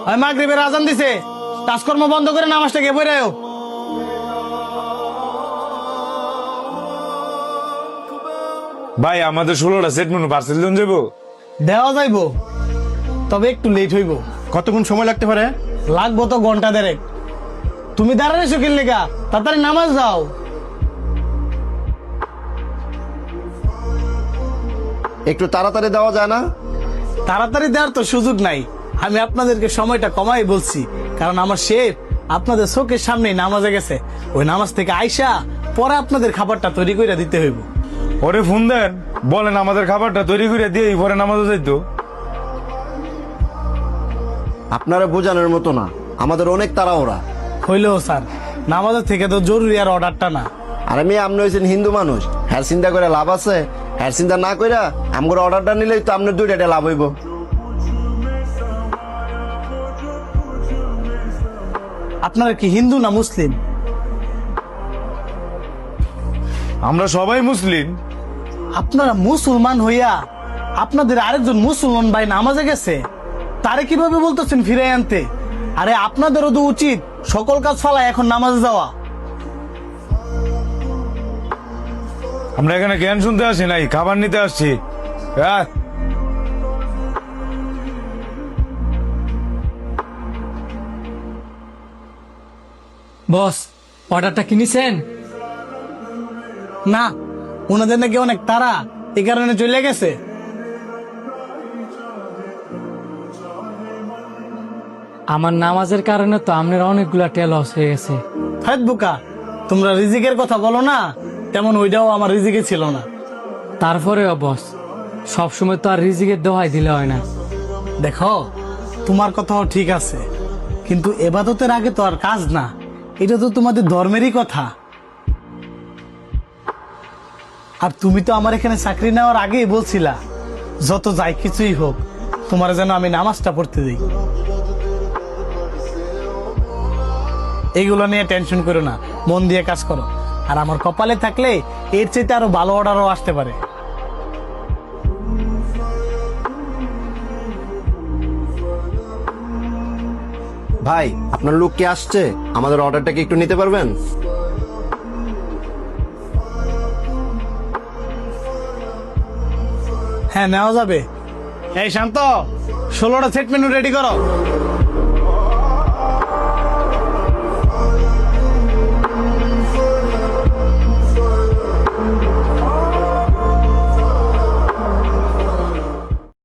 ওই মাগরিবের আজান দিছে, কাজকর্ম বন্ধ করে নামাজটা গে পড়ে আয়ো। ভাই আমাদের 16টা সেট মেনু পার্সেল দিন যাবো। দেওয়া যাইবো, তবে একটু লেট হইব। কতক্ষণ সময় লাগতে পারে? লাগবো তো ঘন্টা দেড়েক। তুমি দাঁড়ানো কিল লেগা, তাড়াতাড়ি নামাজ যাও। একটু তাড়াতাড়ি দেওয়া যায় না? তাড়াতাড়ি দেওয়ার তো সুযোগ নাই, আমি আপনাদেরকে সময়টা কমাই বলছি, কারণ আমার শেফ আপনাদের চোখের সামনেই নামাজে গেছে। ওই নামাজ থেকে আইসা পরে আপনাদের খাবারটা তৈরি করে দিতে হইব। ওরে ফোন দেন, বলেন আমাদের খাবারটা তৈরি করে দিয়ে পরে নামাজে যাইতো। আপনারা বোঝানোর মতো না, আমাদের অনেক তাড়াহুড়া। হইলেও স্যার, নামাজের থেকে তো জরুরি আর অর্ডারটা না। আর আমি আপনি হয়েছেন হিন্দু মানুষ, হ্যার চিন্তা করে লাভ আছে? হ্যার চিন্তা না কইরা আমার অর্ডারটা নিলেই তো আপনার দুইটা লাভ হইব। আপনারা কি হিন্দু না মুসলিম? আমরা সবাই মুসলিম। আপনারা মুসলমান হইয়া আপনাদের আরেকজন মুসলমান ভাই নামাজে গেছে, তারে কিভাবে বলতেছেন ফিরে আনতে? আরে আপনাদেরও তো উচিত সকল কাজ ফালায় এখন নামাজে যাওয়া। আমরা এখানে জ্ঞান শুনতে আসি নাই, খাবার নিতে আসছি। হ্যাঁ বস, অর্ডারটা কিনেছেন? না, ওনাদের নাকি অনেক তারা, এই কারণে চলে গেছে। আমার নামাজের কারণে তো আপনার অনেকগুলা টেল লস হয়ে গেছে। হাত বুকা, তোমরা রিজিকের কথা বলো না, তেমন ওইটাও আমার রিজিকে ছিল না। তারপরেও বস, সবসময় তো আর রিজিকের দোহাই দিলে হয় না। দেখো, তোমার কথাও ঠিক আছে, কিন্তু এবাদতের আগে তো আর কাজ না, এটা তো তোমাদের ধর্মেরই কথা। আর তুমি তো আমার এখানে চাকরি নেওয়ার আগেই বলছিলা, যত যাই কিছুই হোক তোমার যেন আমি নামাজটা পড়তে দিই। এইগুলো নিয়ে টেনশন করো না, মন দিয়ে কাজ করো। আর আমার কপালে থাকলে এর চাইতে আরো ভালো অর্ডারও আসতে পারে। ভাই, আপনার লোক কে আসছে? আমাদের অর্ডারটা কি একটু নিতে পারবেন? হ্যাঁ, নেওয়া যাবে। এই শান্ত, 16টা সেট মেনু রেডি করো।